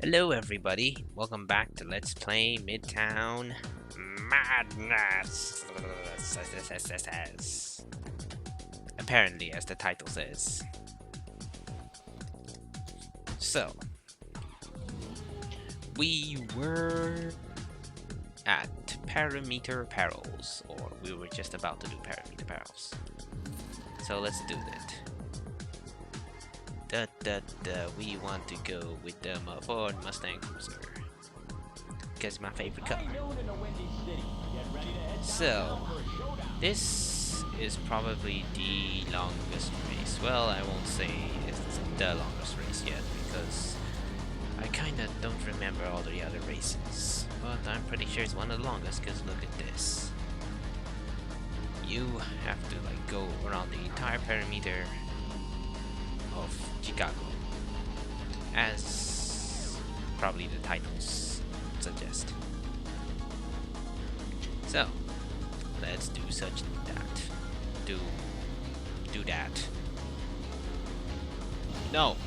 Hello everybody, welcome back to Let's Play Midtown Madness. Apparently, as the title says. So, we were at Parameter Perils, or we were just about to do Parameter Perils. So let's do that. We want to go with the Ford Mustang Cruiser because it's my favorite car. So this is probably the longest race. Well, I won't say it's the longest race yet because I kinda don't remember all the other races, but I'm pretty sure it's one of the longest because look at this. You have to like go around the entire perimeter of Chicago, as probably the titles suggest. So let's do such that. Do that. No.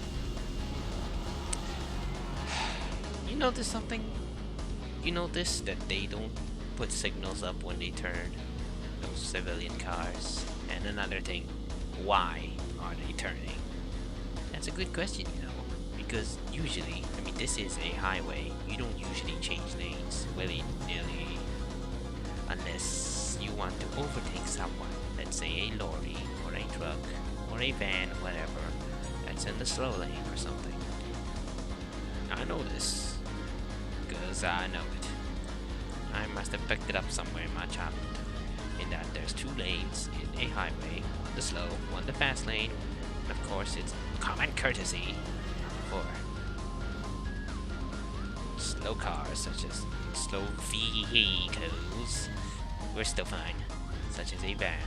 You notice something? You notice that they don't put signals up when they turn those civilian cars? And another thing, why are they turning? That's a good question, you know, because usually, I mean, this is a highway. You don't usually change lanes willy-nilly unless you want to overtake someone. Let's say a lorry or a truck or a van, whatever, that's in the slow lane or something. I know this because I know it. I must have picked it up somewhere in my childhood. In that there's two lanes in a highway, one the slow, one the fast lane. And of course, it's common courtesy for slow cars, such as slow vehicles, we're still fine, such as a van,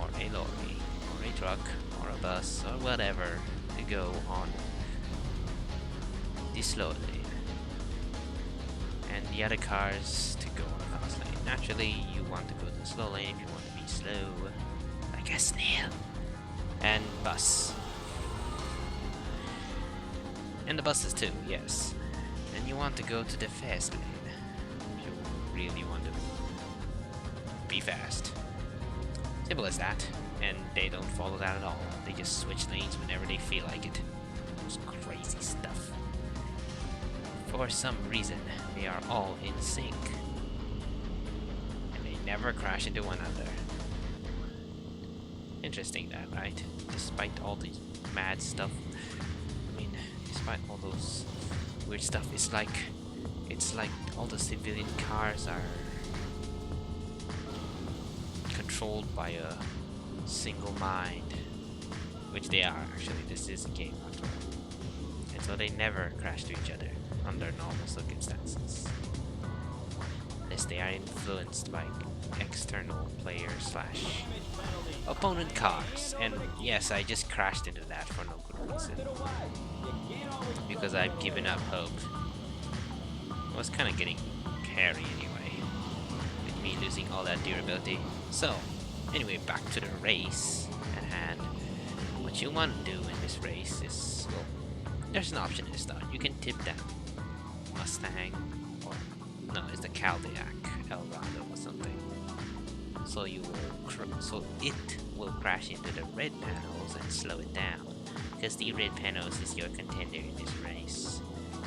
or a lorry, or a truck, or a bus, or whatever, to go on the slow lane. And the other cars to go on the fast lane. Naturally, you want to go to the slow lane if you want to be slow, like a snail. And bus. And the buses too, yes. And you want to go to the fast lane if you really want to be fast. Simple as that. And they don't follow that at all. They just switch lanes whenever they feel like it. It's crazy stuff. For some reason, they are all in sync. And they never crash into one another. Interesting that, right? Despite all the mad stuff. I mean, despite all those weird stuff, it's like all the civilian cars are controlled by a single mind, which they are actually. This is a game after all, and so they never crash to each other under normal circumstances, unless they are influenced by external player slash opponent cars. And yes, I just crashed into that for no good reason, because I've given up hope. I was kind of getting carry anyway, with me losing all that durability. So anyway, back to the race at hand. What you want to do in this race is, well, there's an option to start. You can tip that Mustang, or no, it's the Cadillac Eldorado or something. So you will, so it will crash into the red panels and slow it down, because the red panels is your contender in this race.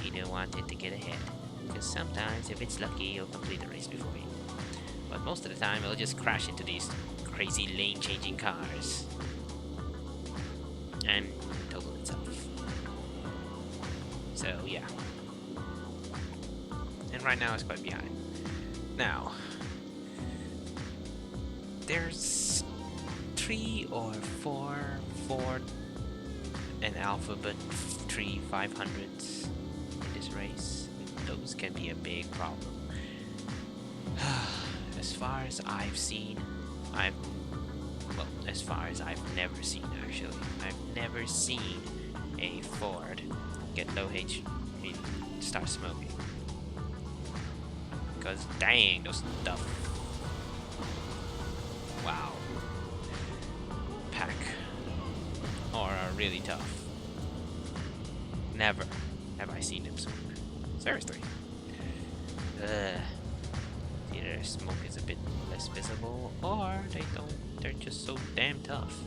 You don't want it to get ahead, because sometimes if it's lucky, you'll complete the race before you. But most of the time, it'll just crash into these crazy lane-changing cars and total itself. So yeah. And right now, it's quite behind. Now, there's 3 or 4 Ford and alphabet 3 500s in this race. Those can be a big problem. As far as I've seen, as far as I've never seen actually, I've never seen a Ford get low H and start smoking. Because dang, those stuff. Wow. Pack or are really tough. Never have I seen them smoke. Seriously. Either smoke is a bit less visible, or they're just so damn tough.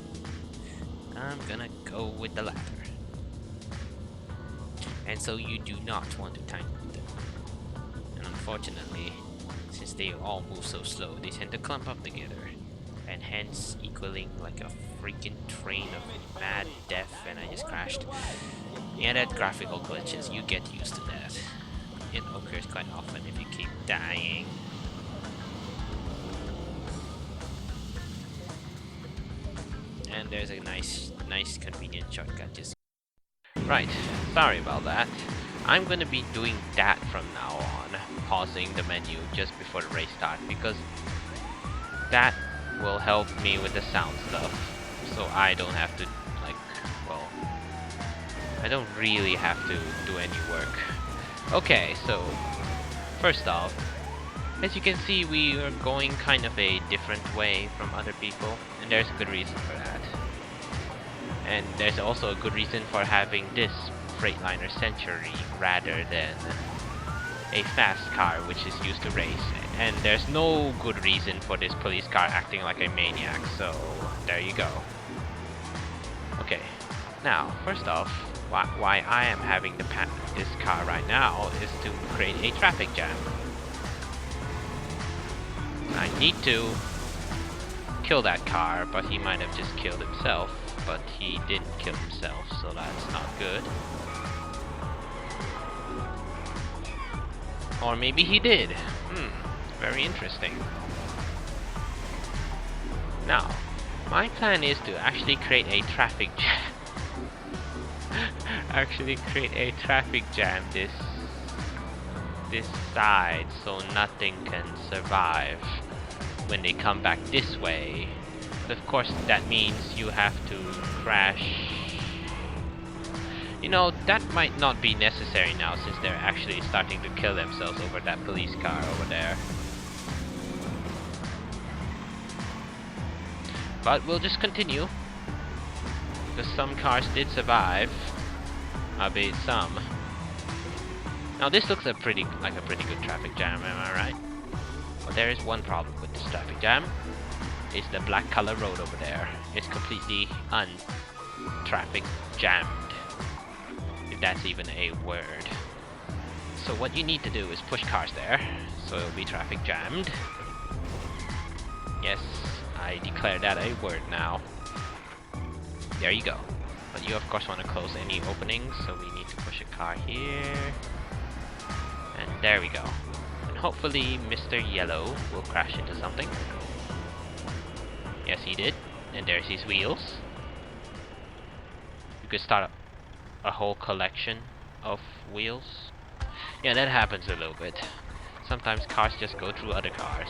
I'm gonna go with the latter. And so you do not want to tangle with them. And unfortunately, since they all move so slow, they tend to clump up together, and hence equaling like a freaking train of mad death. And I just crashed. Yeah, that graphical glitches, you get used to that. It occurs quite often if you keep dying. And there's a nice convenient shortcut. Just right. Sorry about that. I'm gonna be doing that from now on, pausing the menu just before the race starts, because that will help me with the sound stuff. So I don't have to, like, well, I don't really have to do any work. Okay, so first off, as you can see, we are going kind of a different way from other people, and there's a good reason for that. And there's also a good reason for having this Freightliner Century rather than a fast car which is used to race. And there's no good reason for this police car acting like a maniac, so there you go. Okay, now first off, why I am having this car right now is to create a traffic jam. I need to kill that car, but he might have just killed himself. But he didn't kill himself, so that's not good. Or maybe he did. Very interesting. Now, my plan is to actually create a traffic jam. This side, so nothing can survive when they come back this way. But of course, that means you have to crash. You know, that might not be necessary now, since they're actually starting to kill themselves over that police car over there. But we'll just continue, because some cars did survive, albeit some. Now this looks like a pretty good traffic jam, am I right? But there is one problem with this traffic jam. It's the black color road over there. It's completely un-traffic jammed, if that's even a word. So what you need to do is push cars there, so it'll be traffic jammed. Yes, I declare that a word now. There you go. But you of course want to close any openings, so we need to push a car here. And there we go. And hopefully Mr. Yellow will crash into something. Yes, he did. And there's his wheels. You could start a whole collection of wheels. Yeah, that happens a little bit. Sometimes cars just go through other cars.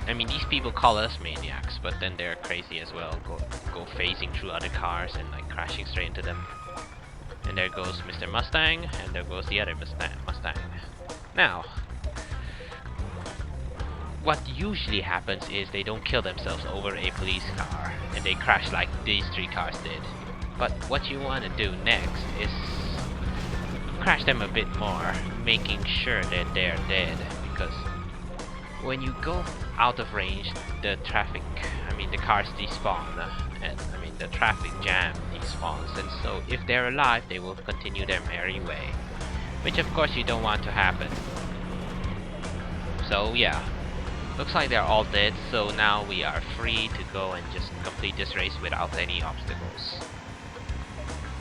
I mean, these people call us maniacs, but then they're crazy as well. Go phasing through other cars and like crashing straight into them. And there goes Mr. Mustang, and there goes the other Mustang. Now, what usually happens is they don't kill themselves over a police car, and they crash like these three cars did. But what you want to do next is crash them a bit more, making sure that they're dead, because when you go out of range, the cars despawn, and the traffic jam despawns, and so if they're alive, they will continue their merry way, which of course you don't want to happen. So yeah, looks like they're all dead, so now we are free to go and just complete this race without any obstacles.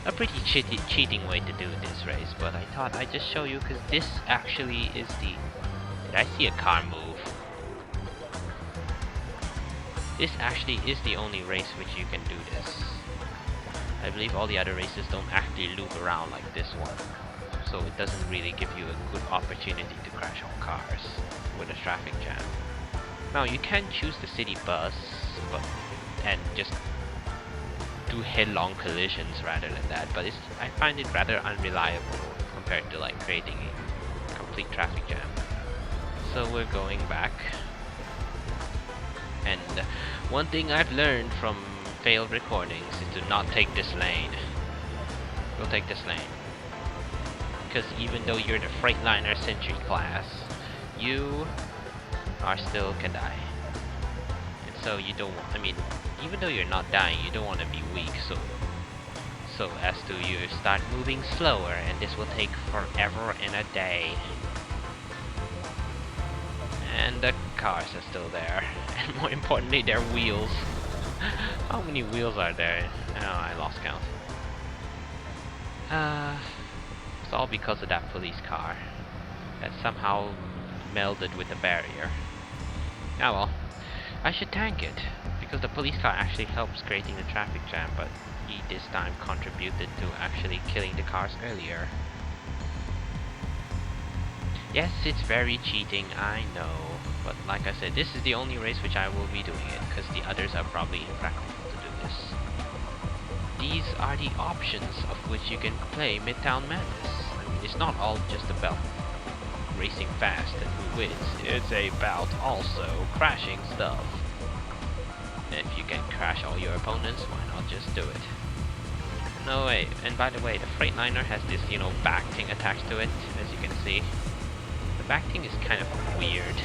A pretty cheating way to do this race, but I thought I'd just show you, because this actually is the... Did I see a car move? This actually is the only race which you can do this. I believe all the other races don't actually loop around like this one, so it doesn't really give you a good opportunity to crash on cars with a traffic jam. Now you can choose the city bus, and just do headlong collisions rather than that, but I find it rather unreliable compared to like creating a complete traffic jam. So we're going back. And one thing I've learned from failed recordings is to not take this lane. We'll take this lane. Because even though you're the Freightliner Sentry class, you are still can die. And so you don't want, I mean, even though you're not dying, you don't want to be weak, so as to you start moving slower, and this will take forever and a day. And the cars are still there, and more importantly, their wheels. How many wheels are there? Oh, I lost count. It's all because of that police car that somehow melded with the barrier. Ah well, I should tank it, because the police car actually helps creating the traffic jam, but he this time contributed to actually killing the cars earlier. Yes, it's very cheating, I know, but like I said, this is the only race which I will be doing it, because the others are probably impractical to do this. These are the options of which you can play Midtown Madness. I mean, it's not all just about racing fast and who wins, it's about also crashing stuff. And if you can crash all your opponents, why not just do it? No way, and by the way, the Freightliner has this, you know, back thing attached to it, as you can see. The back thing is kind of weird.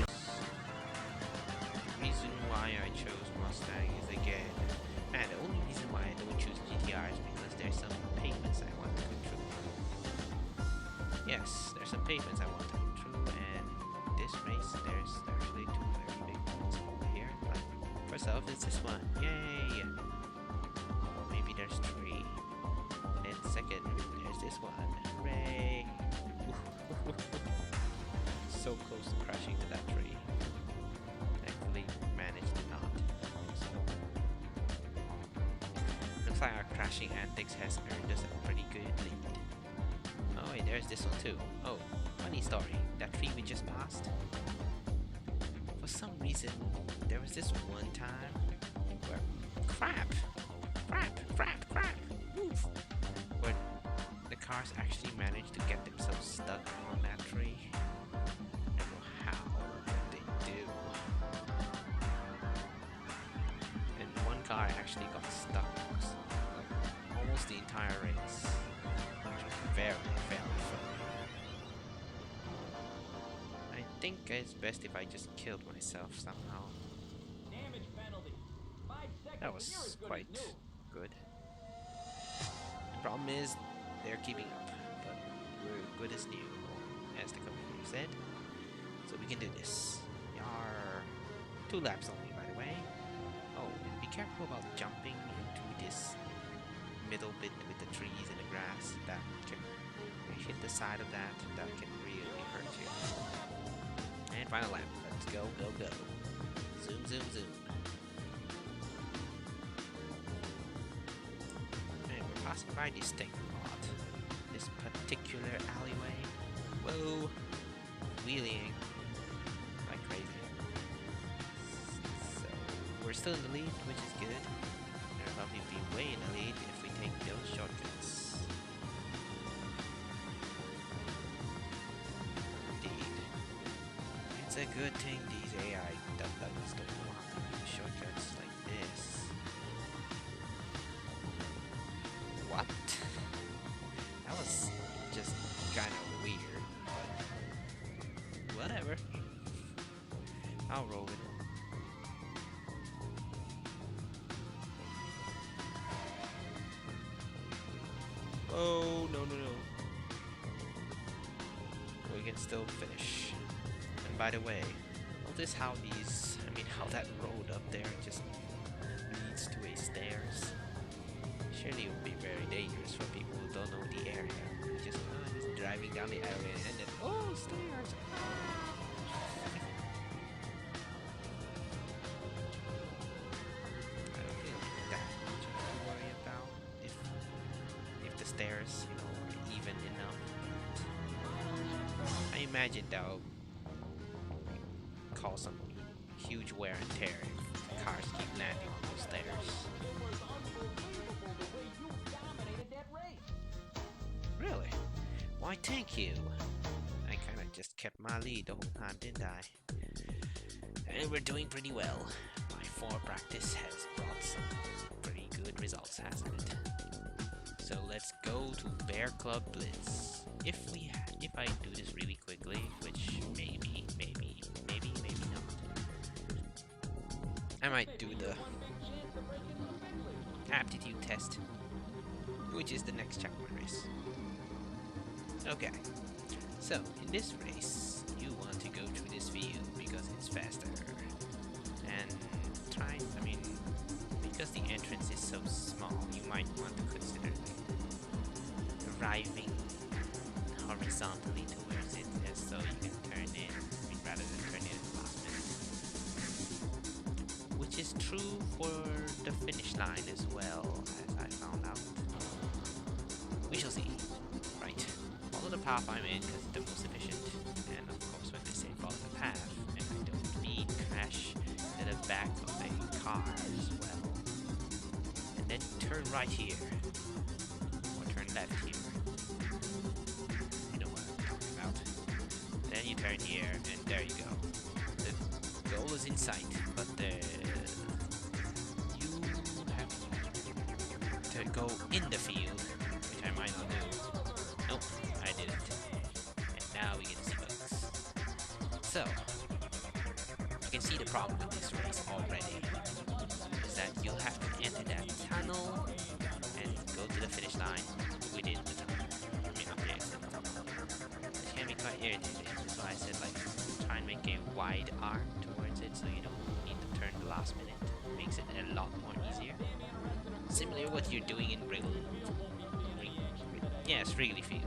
The reason why I chose Mustang is again, and the only reason why I don't choose GTR is because there's some pavements I want to go through. Yes, there's some pavements I want to go through, and this race, there's actually two very big ones over here. But first off, it's this one. Yay! Or maybe there's three. And then second, there's this one. Hooray! So close to crashing to that tree. Thankfully, managed to not. So, looks like our crashing antics has earned us a pretty good lead. Oh wait, there's this one too. Oh, funny story. That tree we just passed. For some reason, there was this one time where crap, move, where the cars actually managed to get themselves stuck on that tree. I don't know how they do. And one car actually got stuck like almost the entire race, which was very funny. I think it's best if I just killed myself somehow. That was quite good. The problem is they're keeping up, but we're good as new, as the computer said. So we can do this. Yar. 2 laps only, by the way. Oh, and be careful about jumping into this middle bit with the trees and the grass. That can hit the side of that. That can really hurt you. And final lap. Let's go, go, go. Zoom, zoom, zoom. And we're passing by this thing a lot. This particular alleyway. Whoa. Wheeling like crazy. So we're still in the lead, which is good. We'll probably be way in the lead if we take those shortcuts. Indeed. It's a good thing these AI dum-dums don't know how to do shortcuts like this. What? That was just kind of weird, but whatever. I'll roll with it. Oh, no. We can still finish. And by the way, notice how how that road up there just leads to a stairs. Surely it would be very dangerous for people who don't know the area. Just driving down the area and then, oh, stairs! I don't feel that much to worry about if the stairs, are even enough. I imagine that'll cause some huge wear and tear if cars keep landing on those stairs. Really? Why, thank you. I kinda just kept my lead the whole time, didn't I? And we're doing pretty well. My 4 practice has brought some pretty good results, hasn't it? So let's go to Bear Club Blitz. If I do this really quickly, which maybe not, I might do the aptitude test, which is the next checkpoint race. Okay, so in this race, you want to go through this field because it's faster, and because the entrance is so small, you might want to consider driving horizontally towards it, as so you can turn in, rather than turn in at the last minute. Which is true for the finish line as well, as I found out. We shall see. Right. Follow the path I'm in because it's the most efficient. And of course, when they say follow the path, and I don't mean crash into the back of a car as well. And then turn right here. Or turn left here. You know what I'm talking about. Then you turn here, and there you go. The goal is in sight, but you have to go in the field, which I might not do. Nope, I didn't. And now we get to see bugs. So, you can see the problem with this race already, is that you'll have to enter that tunnel and go to the finish line within the tunnel. I mean, not the exit tunnel. Which can be quite irritating. That's why I said, like, try and make a wide arc towards it so you don't need to turn the last minute. Makes it a lot more easier. Similar to what you're doing in Wrigley. Yes, Wrigley Field.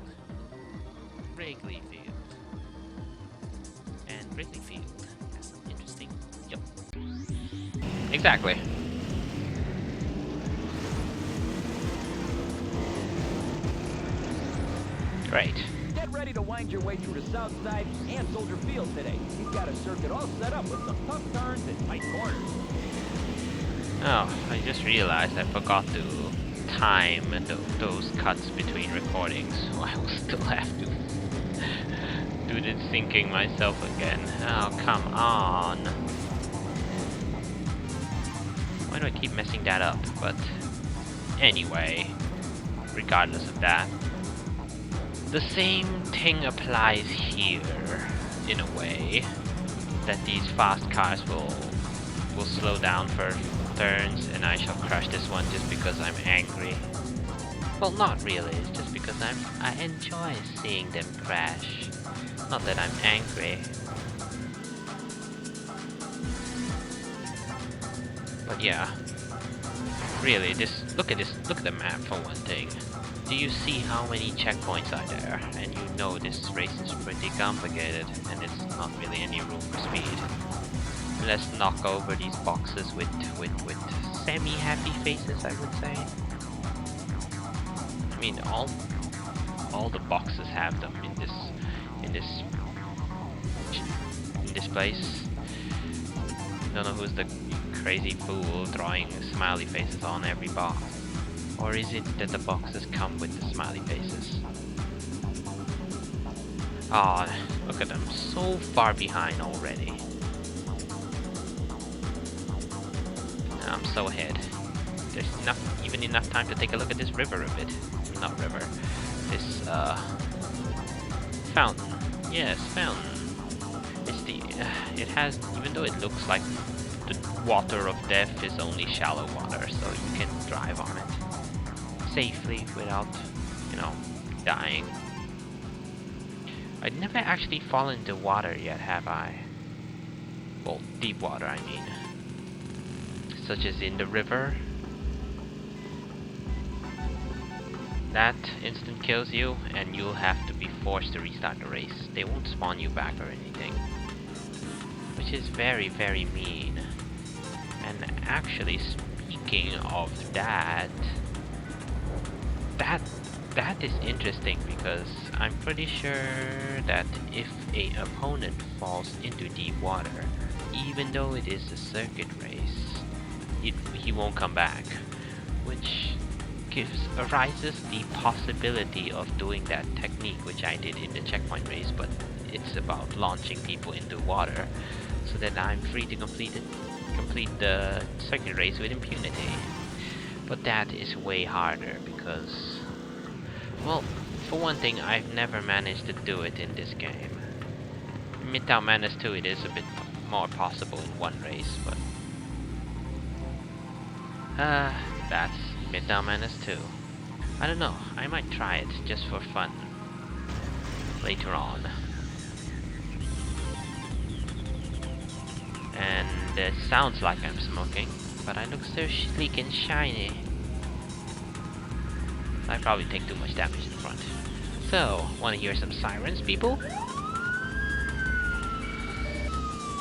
Wrigley Field. And Wrigley Field has some interesting... Yep. Exactly. Great. Get ready to wind your way through the south side and Soldier Field today. You've got a circuit all set up with some tough turns and tight corners. Oh, I just realized I forgot to time those cuts between recordings, so I will still have to do the syncing myself again. Oh, come on. Why do I keep messing that up? But anyway, regardless of that, the same thing applies here, in a way, that these fast cars will slow down for turns, and I shall crush this one just because I'm angry. Well, not really, it's just because I enjoy seeing them crash. Not that I'm angry. But yeah, really, look at the map for one thing. Do you see how many checkpoints are there? And you know this race is pretty complicated, and it's not really any room for speed. Let's knock over these boxes with semi-happy faces, I would say. I mean, all the boxes have them in this place. Don't know who's the crazy fool drawing smiley faces on every box. Or is it that the boxes come with the smiley faces? Ah, oh, look at them, so far behind already. I'm so ahead. There's even enough time to take a look at this river a bit. Not river. This fountain. Yes, fountain. It's it has, even though it looks like the water of death, is only shallow water, so you can drive on it safely without, dying. I'd never actually fallen into water yet, have I? Well, deep water, I mean. Such as in the river. That instant kills you, and you'll have to be forced to restart the race. They won't spawn you back or anything. Which is very, very mean. And actually, speaking of that is interesting, because I'm pretty sure that if an opponent falls into deep water, even though it is a circuit race, he won't come back, which arises the possibility of doing that technique which I did in the checkpoint race, but it's about launching people into water so that I'm free to complete the circuit race with impunity. But that is way harder, because Well, for one thing, I've never managed to do it in this game. Midtown Madness 2, it is a bit more possible in one race, but that's Midtown Madness 2. I don't know, I might try it just for fun later on. And it sounds like I'm smoking, but I look so sleek and shiny. I probably take too much damage in the front. So, wanna hear some sirens, people?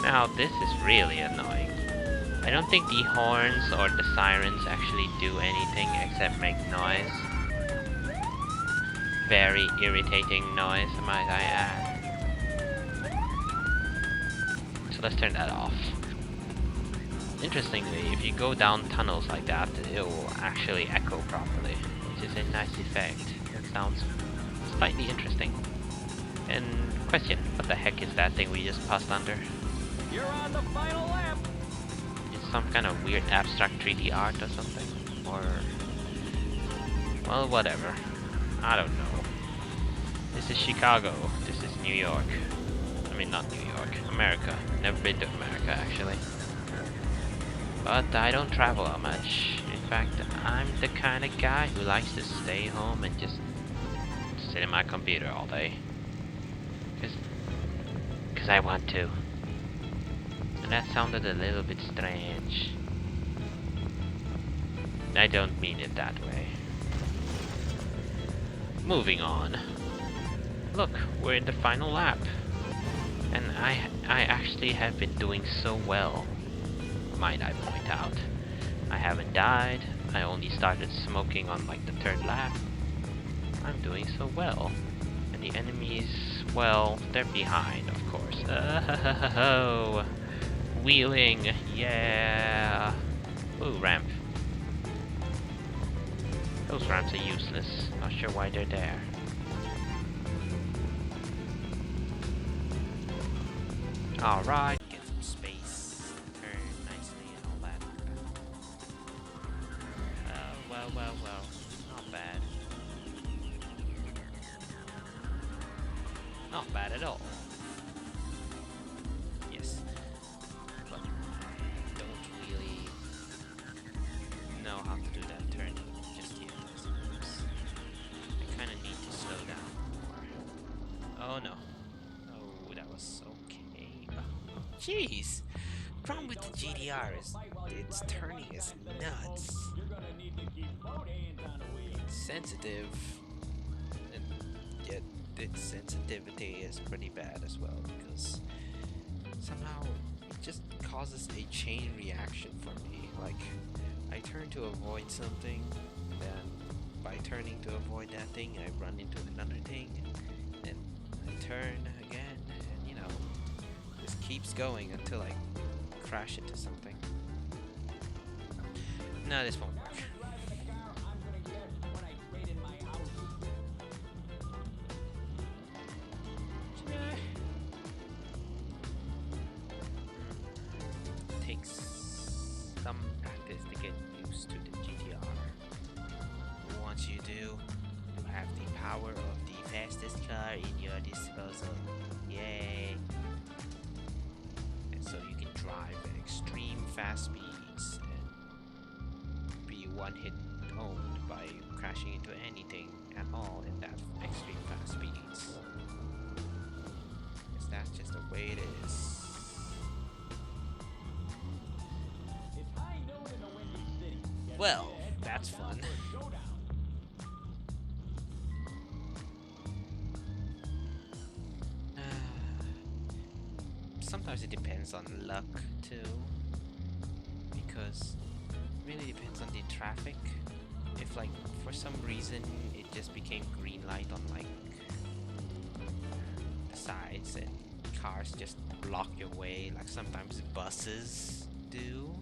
Now, this is really annoying. I don't think the horns or the sirens actually do anything except make noise. Very irritating noise, might I add. So let's turn that off. Interestingly, if you go down tunnels like that, it will actually echo properly, which is a nice effect. It sounds slightly interesting. And question, what the heck is that thing we just passed under? You're on the final lap. It's some kind of weird abstract 3D art or something? Or... well, whatever. I don't know. This is Chicago. This is New York. I mean, not New York. America. Never been to America, actually. But I don't travel that much. In fact, I'm the kind of guy who likes to stay home and just sit in my computer all day. Because I want to. And that sounded a little bit strange. I don't mean it that way. Moving on. Look, we're in the final lap. And I actually have been doing so well. Might I point out. I haven't died. I only started smoking on like the 3rd lap. I'm doing so well. And the enemies, well, they're behind, of course. Oh, wheeling, yeah. Ooh, ramp. Those ramps are useless. Not sure why they're there. Alright, get some space, turn nicely and all that. Well, not bad. Not bad at all. Yes, but don't really know how to do that turn just yet, I suppose. I kinda need to slow down more. Oh no. Oh, that was okay. Jeez, problem with the GDR is its turning is nuts. It's sensitive, and yet its sensitivity is pretty bad as well, because somehow it just causes a chain reaction for me. Like, I turn to avoid something, then by turning to avoid that thing, I run into another thing, and I turn again, and you know, this keeps going until I crash into something. No, this won't work. Takes some practice to get used to the GTR. Once you do, you have the power of the fastest car in your disposal. Yay! And so you can drive at extreme fast speeds and be one hit owned by crashing into anything at all in that extreme fast speeds. Because that's just the way it is. Well, that's fun. Sometimes it depends on luck too, because it really depends on the traffic. If like for some reason it just became green light on like the sides and cars just block your way, like sometimes buses do.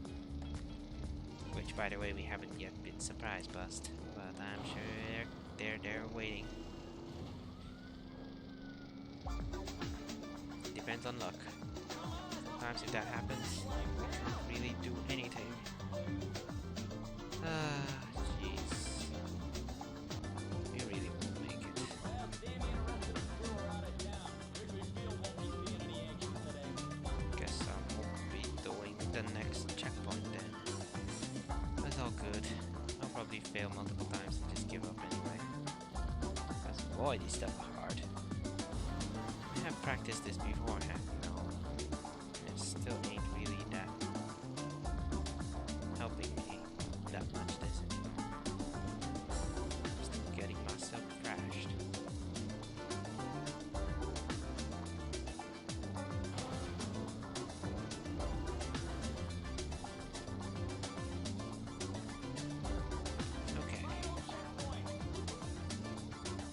Which, by the way, we haven't yet been surprise bussed, but I'm sure they're waiting. Depends on luck. Sometimes if that happens, we can't really do anything. Jeez. We're really moving. fail multiple times and just give up anyway. Because boy, these stuff are hard. I have practiced this beforehand, you know. It still ain't really that helping me that much this anymore. Still getting myself crashed. Okay.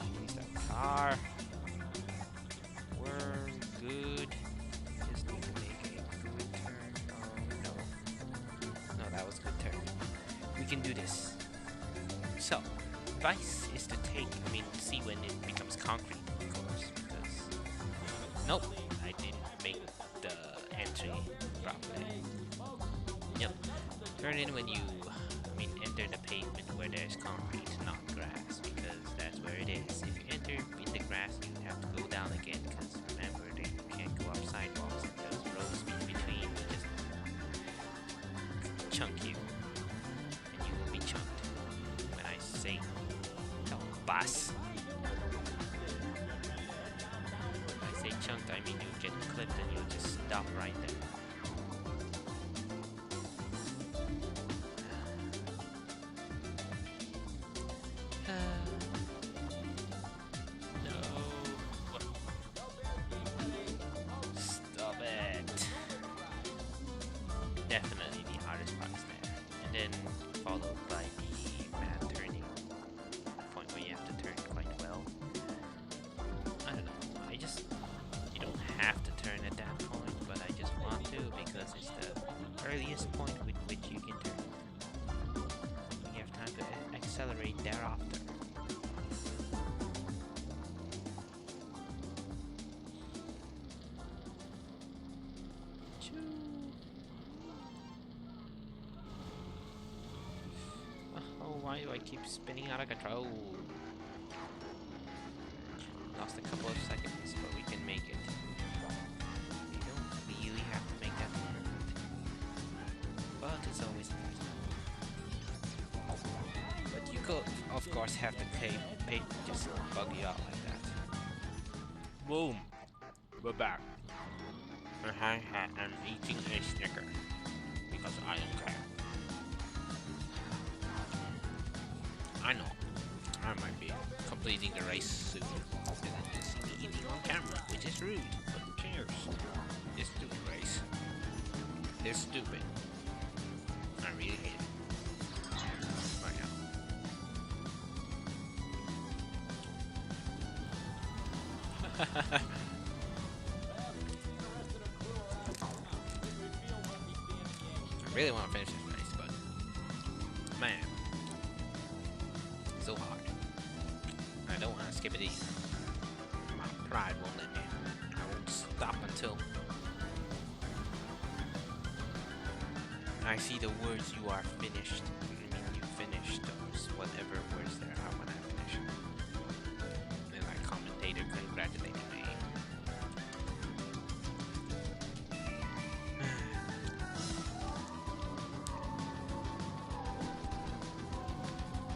Change that car. We're good. Just need to make a good turn. Oh no. No, that was a good turn. We can do this. So, advice is to see when it becomes concrete, of course, because... Nope, I didn't make the entry properly. Yep. Turn in when you, enter the pavement where there's concrete, not grass, because that's where it is. If you enter in the grass, you have to go down again, because remember, that you can't go up sidewalks, and those roads between will just chunk you, and you will be chunked. When I say, don't bus. When I say chunked, I mean you get clipped and you'll just stop right there. Definitely the hardest part is there. And then followed by the mad turning point where you have to turn quite well. I don't know. You don't have to turn at that point, but I just want to because it's the earliest point with which you can turn. You have time to accelerate thereafter. Why do I keep spinning out of control? Lost a couple of seconds, but we can make it. We don't really have to make that perfect. But it's always nice. But you could, of course, have the pay just bug you out like that. Boom! We're back. I'm eating a Snicker. Because I don't care. I know. I might be completing the race soon. And then you'll see me eating on camera, which is rude. But cheers. This stupid race. It's stupid. I really hate it. Right now. I really want to finish this race, but man. So hard. I don't want to skip it either. My pride won't let me. I won't stop until I see the words "you are finished." You finished those whatever words there are when I finish. And my commentator congratulated me.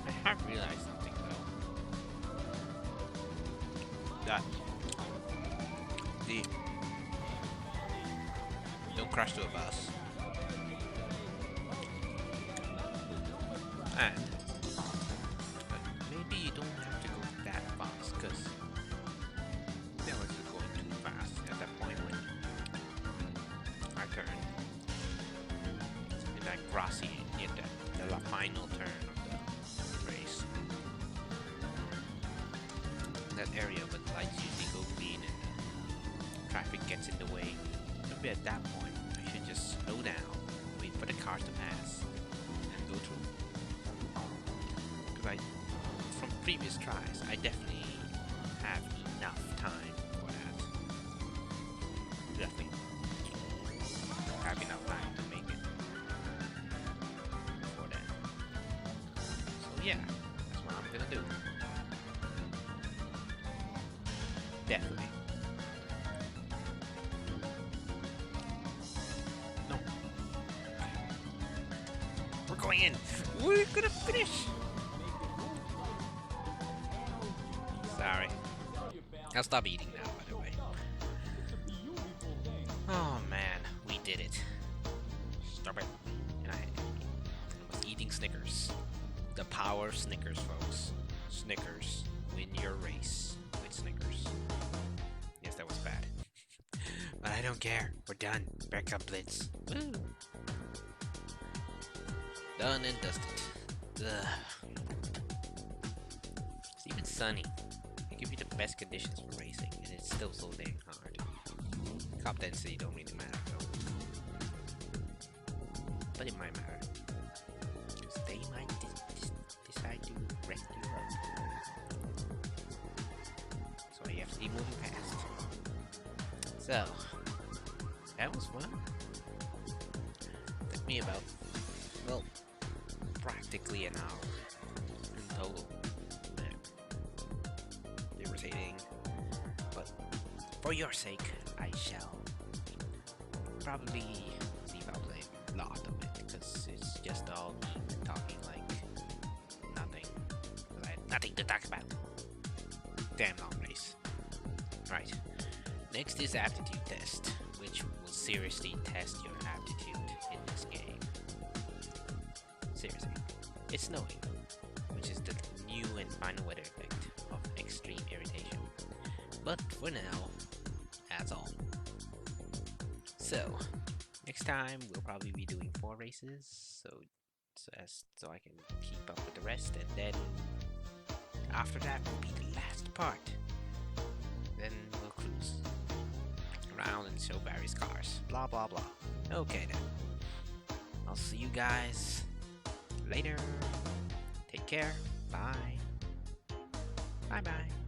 I have realized something though. That don't crash to a bus. And maybe you don't have to go that fast, because that was going too fast at that point when I turned. In that grassy, near the final turn of the race. That area, but lights usually go green and traffic gets in the way. Maybe at that point, I should just slow down, wait for the cars to pass, and go through. Because from previous tries, I definitely have enough time for that. Definitely have enough time to make it for that. So yeah, that's what I'm gonna do. Definitely. No. We're going in. We're gonna finish. Sorry. I'll stop eating now, by the way. Oh man, we did it. Stop it. And I was eating Snickers. The power of Snickers, folks. Snickers. Win your race with Snickers. Yes, that was bad. But I don't care. We're done. Back up, Blitz. Woo! Done and dusted. Ugh. It's even sunny. They give you the best conditions for racing, and it's still so dang hard. Cop density don't really matter though. But it might matter. Because they might decide to rescue us. So you have to keep moving fast. So, that was fun. Took me about, well, practically an hour in total. Man, irritating. But for your sake, I shall probably leave out a lot of it because it's just all talking like nothing. I had nothing to talk about. Damn long race. Right. Next is aptitude test, which will seriously test your aptitude in this game. Seriously. It's snowing, which is the new and final weather effect of extreme irritation. But for now, that's all. So, next time we'll probably be doing 4 races, so I can keep up with the rest, and then after that will be the last part. Then we'll cruise around and show various cars. Blah blah blah. Okay then. I'll see you guys later. Take care. Bye. Bye bye.